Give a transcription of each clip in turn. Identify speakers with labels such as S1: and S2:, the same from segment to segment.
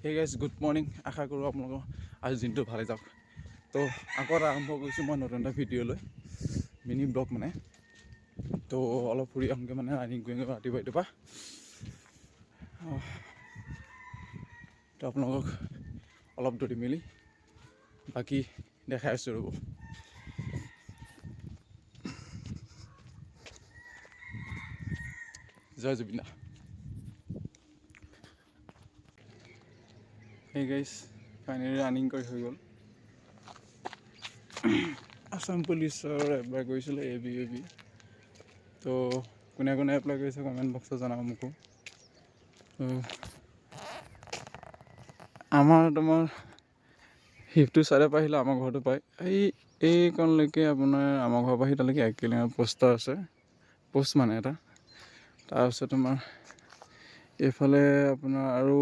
S1: Hey guys good morning. আশা কৰোঁ আপোনালোকৰ আজি দিনটো ভালে যাওক। তো আকৌ আৰম্ভ কৰিছোঁ মই নতুন এটা ভিডিঅ' লৈ, মিনি ব্লগ মানে। তো অলপ ফুৰি আহোঁগৈ মানে ৰানিং কৰিম ৰাতিপুৱা ৰাতিপুৱা। তো আপোনালোকক অলপ দৌৰি মেলি বাকী দেখাই আছোঁ ৰ'ব। জয় জুবিন দা। সেই গাইজ ফাইনেলি ৰানিং কৰি হৈ গ'ল। আসাম পুলিচৰ এপ্লাই কৰিছিলোঁ এ বি। তো কোনে কোনে এপ্লাই কৰিছে কমেণ্ট বক্সত জনাব মোকো। আমাৰ তোমাৰ শিফটো চাইডৰ পৰা আহিলে আমাৰ ঘৰটো পায় এইকণলৈকে আপোনাৰ আমাৰ ঘৰৰ পৰা তালৈকে 1 কিলোমিটাৰ পোষ্টাৰ আছে, পোষ্ট মানে এটা। তাৰপিছত তোমাৰ এইফালে আপোনাৰ আৰু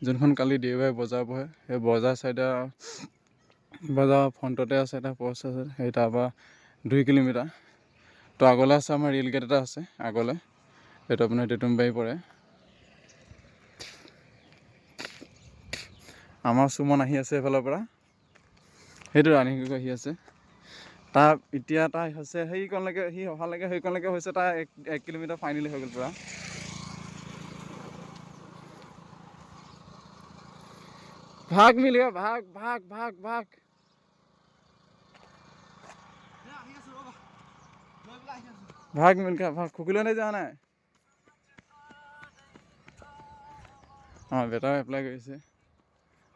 S1: যোনখন কালি দেওবাৰে বজাৰ বহে সেই বজাৰ চাইডে বজাৰ ফ্ৰণ্টতে আছে এটা পোষ্ট আছে, সেই তাৰপৰা 2 কিলোমিটাৰ। তো আগলৈ আছে আমাৰ ৰে'ল গেট এটা আছে আগলৈ, সেইটো আপোনাৰ টেটুমবাৰী পৰে। আমাৰ সুমন আহি আছে এইফালৰ পৰা, সেইটো ৰানিং কৰি আহি আছে। তাৰ এতিয়া তাৰ হৈছে সেইকণলৈকে, সি অহালৈকে সেইকণলৈকে হৈছে তাৰ 1 কিলোমিটাৰ ফাইনেলি হৈ গ'ল পূৰা। ভাগ মিলিয়ে ভাগ ভাগ ভাগ ভাগ ভাগ মিলকে ভাগ খুকিলৈ যোৱা নাই। আমাৰ বেটাও এপ্লাই কৰিছে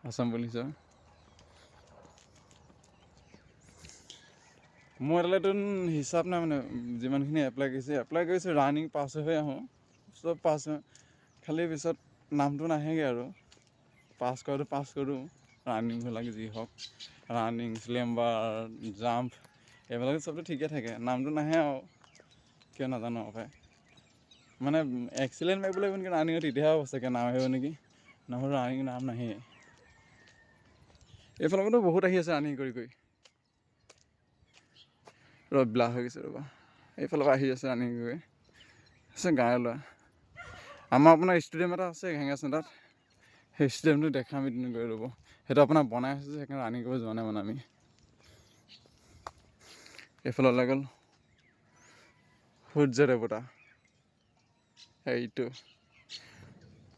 S1: আসাম পুলিচৰ। মই এতিয়ালৈতো হিচাপ নাই মানে যিমানখিনি এপ্লাই কৰিছে ৰানিং পাছ হৈ আহোঁ, চব পাছ হয়। খালি পিছত নামটো নাহেগৈ আৰু পাছ কৰোঁ ৰানিংবিলাক যি হওক, ৰানিং স্লেম্বাৰ জাম্প এইবিলাক চবটো ঠিকে থাকে, নামটো নাহে আৰু কিয় নাজানো আৰু মানে এক্সিলেণ্ট মাৰিব লাগিব নেকি ৰানিঙত, তেতিয়াহে অৱস্থাকৈ নাম আহিব নেকি, নহ'লে ৰানিং নাম নাহেই। এইফালৰ পৰাতো বহুত আহি আছে ৰানিং কৰি ৰ'দ ব্লাৰ হৈ গৈছে ৰ'বা। এইফালৰ পৰা আহি আছে ৰানিং কৰি আছে গাঁৱৰ ল'ৰা। আমাৰ আপোনাৰ ষ্টেডিয়াম এটা আছে হেঙেৰাচোতাত, সেই ষ্টেডিয়ামটো দেখাম এদিন গৈ ৰ'ব। সেইটো আপোনাৰ বনাই আছে যে সেইকাৰণে ৰানিং কৰিব যোৱা নাই মানে আমি। এইফালে ওলাই গ'ল সূৰ্য দেৱতা, সেইটো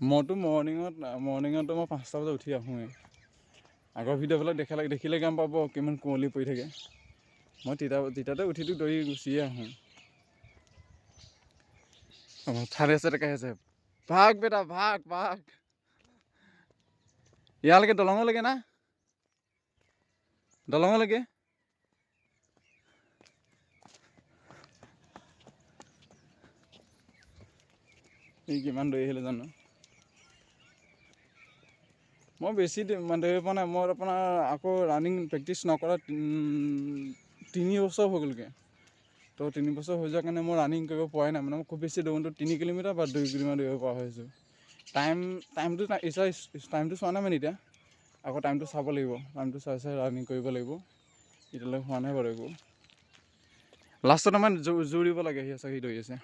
S1: মইতো মৰ্ণিঙতো মই 5টা বজাত উঠি আহোঁৱেই। আগৰ ভিডিঅ'বিলাক দেখিলে গম পাব কিমান কুঁৱলী পৰি থাকে। মই তেতিয়াতে উঠিতো দৌৰি গুচিয়ে আহোঁ। চাৰে চাৰিটাকৈ আছে, ভাগ বেটা ভাগ ভাগ। ইয়ালৈকে দলঙলৈকে না, দলঙলৈকে সি কিমান দৌৰি আহিলে জানো। মই বেছি মানে দৌৰি পোৱা নাই। মই আপোনাৰ আকৌ ৰানিং প্ৰেক্টিচ নকৰা 3 বছৰ হৈ গ'লগৈ। তো 3 বছৰ হৈ যোৱাৰ কাৰণে মই ৰানিং কৰিব পৰাই নাই মানে। মই খুব বেছি দৌৰোঁতো 3 কিলোমিটাৰ বা 2 কিলোমিটাৰ দৌৰিব পৰা হৈছোঁ। টাইমটো চোৱা নাই মানে এতিয়া, আকৌ টাইমটো চাব লাগিব। টাইমটো চাই ৰানিং কৰিব লাগিব। এতিয়ালৈ হোৱা নাই বাৰু একো। লাষ্টত আমাৰ জোৰ দিব লাগে, সি দৌৰি আছে।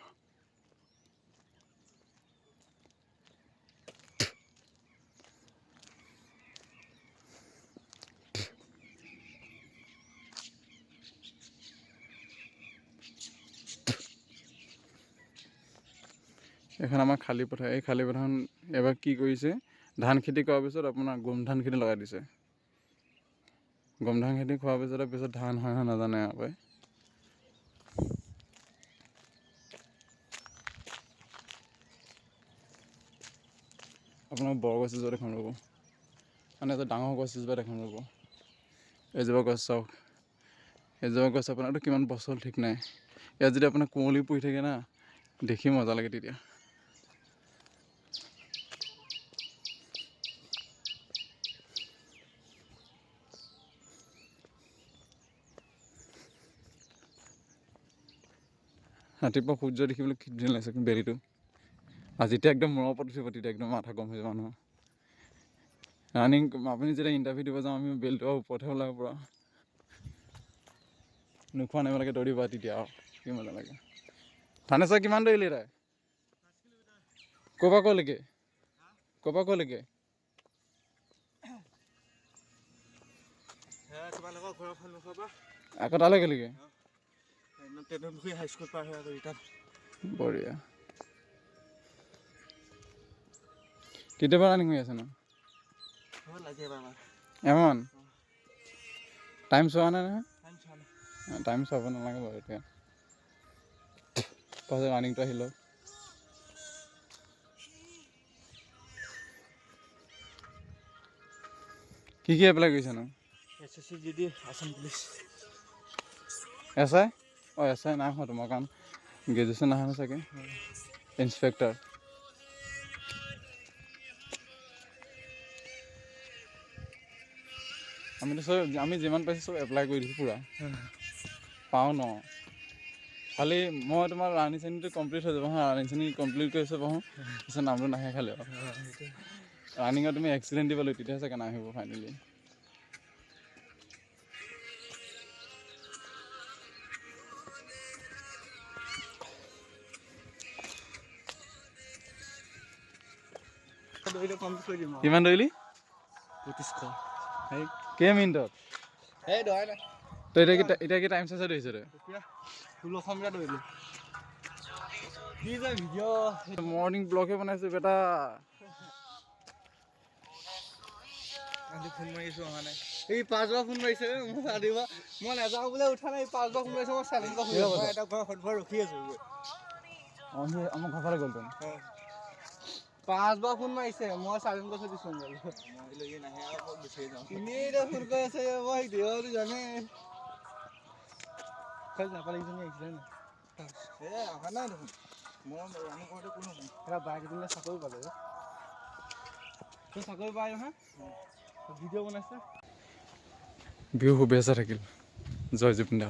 S1: এখন আমাৰ খালী পথাৰ, এই খালী পথাৰখন এবাৰ কি কৰিছে, ধান খেতি কৰাৰ পিছত আপোনাৰ গোমধান খেতি লগাই দিছে। গোমধান খেতি খোৱাৰ পিছত ধান হয় নাজানে আৰু। আপোনাৰ বৰগছ এজোপা দেখাম ৰ'ব, মানে এটা ডাঙৰ গছ এজোপা দেখাম ৰ'ব। এজোপা গছ চাওক, এজোপা গছ আপোনাৰতো কিমান বছৰ ঠিক নাই। ইয়াত যদি আপোনাৰ কুঁৱলী পৰি থাকে না, দেখি মজা লাগে তেতিয়া। ৰাতিপুৱা সূৰ্য দেখিবলৈ কি ধুনীয়া লাগিছে বেলিটো। আৰু যেতিয়া একদম মূৰৰ ওপৰত উঠিব তেতিয়া একদম মাথা গৰম হৈ যাব মানুহৰ। ৰানিং আপুনি যেতিয়া ইণ্টাৰভিউ দিব যাওঁ আমি বেলিটো ওপৰতহে ওলাব পৰা নোখোৱা নেমেলাকৈ দৌৰিবা তেতিয়া আৰু কি মজা লাগে। থানেশ্বৰ কিমান দৌৰিলি তাই? ক'ৰ পৰা ক'লৈকে?
S2: তোমালোকৰ ঘৰৰ সন্মুখৰ পৰা
S1: আকৌ তালৈ গ'লিগৈ
S2: তেজপুৰ হাইস্কুল পাৰ হৈ আকৌ ৰিটাৰ্ণ
S1: বঢ়িয়া কেতিয়াবা ৰানিং হৈ আছে ন
S2: লাগে এবাৰ
S1: এমন টাইম চোৱা নাই নহয়
S2: টাইম চোৱা নাই
S1: টাইম চাব নালাগে বাৰু এতিয়া পাছত ৰানিংটো আহি লওক কি এপ্লাই কৰিছে ন
S2: SSC GD Assam police
S1: SI অঁ SI নাই হোৱা তোমাৰ কাৰণ গ্ৰেজুৱেশ্যন নাহে চাগে ইনস্পেক্টৰ আমিতো চব আমি যিমান পাইছোঁ চব এপ্লাই কৰি দিছোঁ পূৰা পাওঁ ন খালি মই তোমাৰ ৰানিং চেনিংটো কমপ্লিট হৈ যাব হা ৰানিং চেনিং কমপ্লিট কৰি আছে পাওঁ পিছত নামটো নাহে খালি ৰানিঙত তুমি এক্সিডেণ্ট দিব লাগিব তেতিয়াহে চাগে নাহিব ফাইনেলি কিমান দৌৰিলি
S2: 25
S1: কেই মিনিটত
S2: এই দৌৰাই নাই
S1: তই এতিয়া কি টাইম চাইছে দৌৰিছ তই
S2: 1600 মিটাৰ দৌৰিলোঁ কি যে ভিডিঅ'
S1: মৰ্ণিং ব্লগে বনাইছোঁ বেটা
S2: আজি ফোন মাৰিছোঁ অহা নাই এই 5বাৰ ফোন মাৰিছে মোক ৰাতিপুৱা মই নাযাওঁ বোলে উঠা নাই 5বাৰ ফোন মাৰিছে মই চাইলেণ্ট কৰি শুই আছোঁ এটা ঘৰ ৰখি আছোঁ
S1: অঁ সি আমাৰ ঘৰ ফালে গ'ল তই
S2: 5বাৰ ফোন মাৰিছে মই চাইলেণ্ট কৰি থৈ দিছোঁ মই নাহে আৰু গুচি যাওঁ এনেই এতিয়া ফোন কৰি আছে মই দেৱাটো জানে নাপালিজনী আহিছিলে নে অহা নাই দেখোন মই ৰানিং কৰোঁতে কোনো এটা বাইক এজনীয়ে চাকৰি পালে তই চাকৰি পাই নহয় ভিডিঅ' বনাইছে
S1: বিহু শুভেচ্ছা থাকিল জয় জুবিন দা